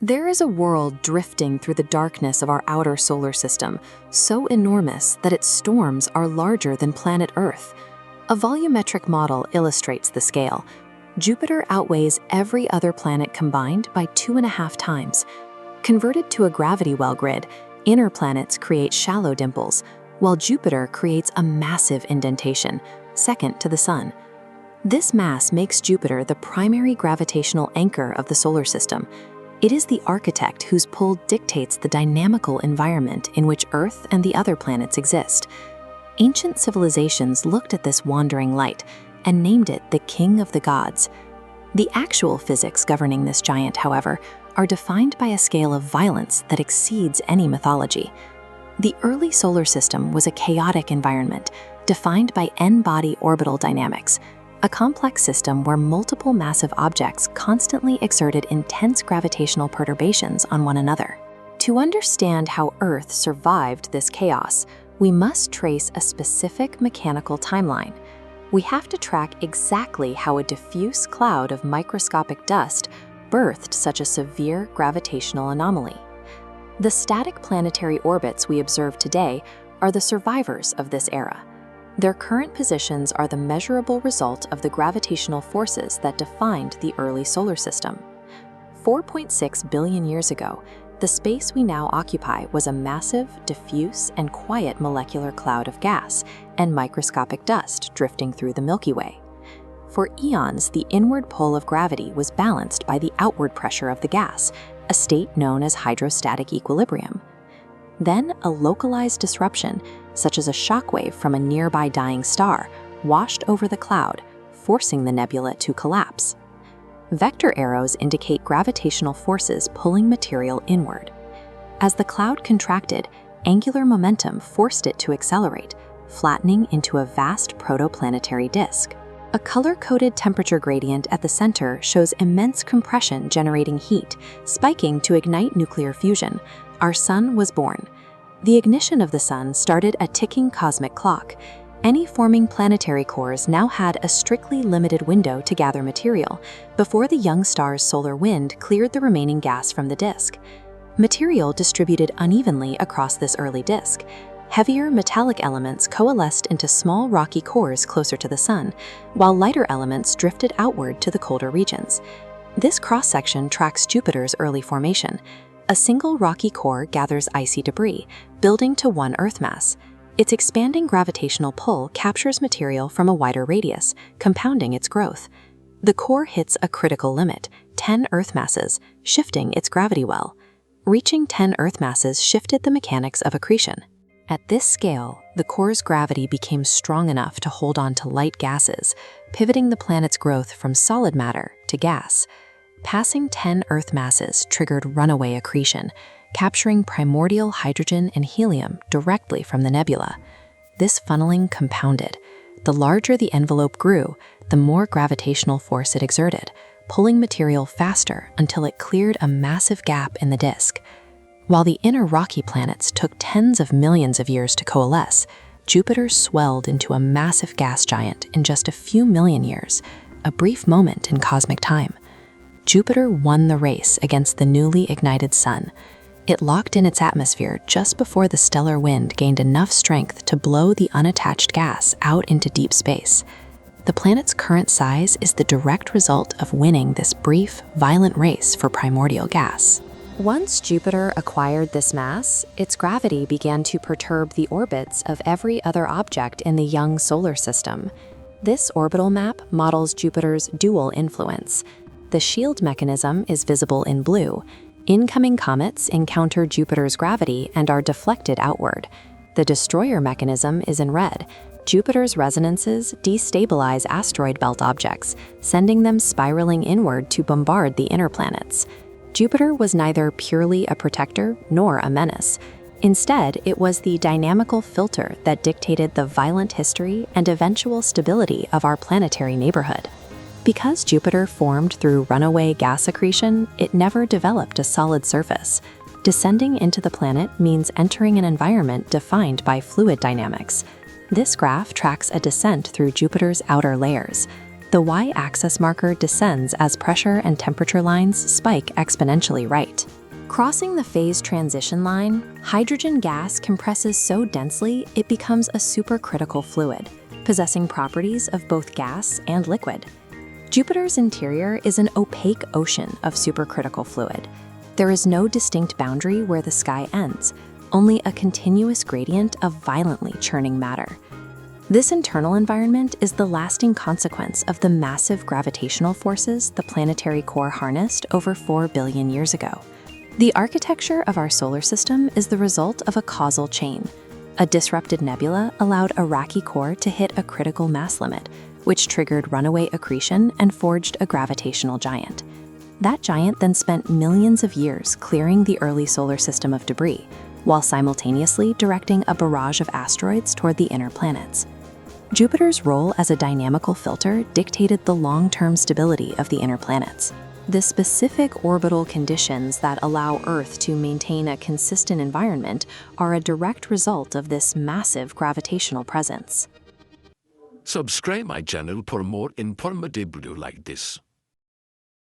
There is a world drifting through the darkness of our outer solar system, so enormous that its storms are larger than planet Earth. A volumetric model illustrates the scale. Jupiter outweighs every other planet combined by 2.5 times. Converted to a gravity well grid, inner planets create shallow dimples, while Jupiter creates a massive indentation, second to the Sun. This mass makes Jupiter the primary gravitational anchor of the solar system. It is the architect whose pull dictates the dynamical environment in which Earth and the other planets exist. Ancient civilizations looked at this wandering light and named it the King of the Gods. The actual physics governing this giant, however, are defined by a scale of violence that exceeds any mythology. The early solar system was a chaotic environment defined by n-body orbital dynamics, a complex system where multiple massive objects constantly exerted intense gravitational perturbations on one another. To understand how Earth survived this chaos, we must trace a specific mechanical timeline. We have to track exactly how a diffuse cloud of microscopic dust birthed such a severe gravitational anomaly. The static planetary orbits we observe today are the survivors of this era. Their current positions are the measurable result of the gravitational forces that defined the early solar system. 4.6 billion years ago, the space we now occupy was a massive, diffuse, and quiet molecular cloud of gas and microscopic dust drifting through the Milky Way. For eons, the inward pull of gravity was balanced by the outward pressure of the gas, a state known as hydrostatic equilibrium. Then, a localized disruption, such as a shockwave from a nearby dying star, washed over the cloud, forcing the nebula to collapse. Vector arrows indicate gravitational forces pulling material inward. As the cloud contracted, angular momentum forced it to accelerate, flattening into a vast protoplanetary disk. A color-coded temperature gradient at the center shows immense compression generating heat, spiking to ignite nuclear fusion. Our Sun was born. The ignition of the Sun started a ticking cosmic clock. Any forming planetary cores now had a strictly limited window to gather material before the young star's solar wind cleared the remaining gas from the disk. Material distributed unevenly across this early disk. Heavier metallic elements coalesced into small rocky cores closer to the Sun, while lighter elements drifted outward to the colder regions. This cross-section tracks Jupiter's early formation. A single rocky core gathers icy debris, building to one Earth mass. Its expanding gravitational pull captures material from a wider radius, compounding its growth. The core hits a critical limit, 10 Earth masses, shifting its gravity well. Reaching 10 Earth masses shifted the mechanics of accretion. At this scale, the core's gravity became strong enough to hold on to light gases, pivoting the planet's growth from solid matter to gas. Passing 10 Earth masses triggered runaway accretion, capturing primordial hydrogen and helium directly from the nebula. This funneling compounded. The larger the envelope grew, the more gravitational force it exerted, pulling material faster until it cleared a massive gap in the disk. While the inner rocky planets took tens of millions of years to coalesce, Jupiter swelled into a massive gas giant in just a few million years, a brief moment in cosmic time. Jupiter won the race against the newly ignited Sun. It locked in its atmosphere just before the stellar wind gained enough strength to blow the unattached gas out into deep space. The planet's current size is the direct result of winning this brief, violent race for primordial gas. Once Jupiter acquired this mass, its gravity began to perturb the orbits of every other object in the young solar system. This orbital map models Jupiter's dual influence. The shield mechanism is visible in blue. Incoming comets encounter Jupiter's gravity and are deflected outward. The destroyer mechanism is in red. Jupiter's resonances destabilize asteroid belt objects, sending them spiraling inward to bombard the inner planets. Jupiter was neither purely a protector nor a menace. Instead, it was the dynamical filter that dictated the violent history and eventual stability of our planetary neighborhood. Because Jupiter formed through runaway gas accretion, it never developed a solid surface. Descending into the planet means entering an environment defined by fluid dynamics. This graph tracks a descent through Jupiter's outer layers. The y-axis marker descends as pressure and temperature lines spike exponentially right. Crossing the phase transition line, hydrogen gas compresses so densely it becomes a supercritical fluid, possessing properties of both gas and liquid. Jupiter's interior is an opaque ocean of supercritical fluid. There is no distinct boundary where the sky ends, only a continuous gradient of violently churning matter. This internal environment is the lasting consequence of the massive gravitational forces the planetary core harnessed over 4 billion years ago. The architecture of our solar system is the result of a causal chain. A disrupted nebula allowed a rocky core to hit a critical mass limit, which triggered runaway accretion and forged a gravitational giant. That giant then spent millions of years clearing the early solar system of debris, while simultaneously directing a barrage of asteroids toward the inner planets. Jupiter's role as a dynamical filter dictated the long-term stability of the inner planets. The specific orbital conditions that allow Earth to maintain a consistent environment are a direct result of this massive gravitational presence. Subscribe my channel for more informative videos like this.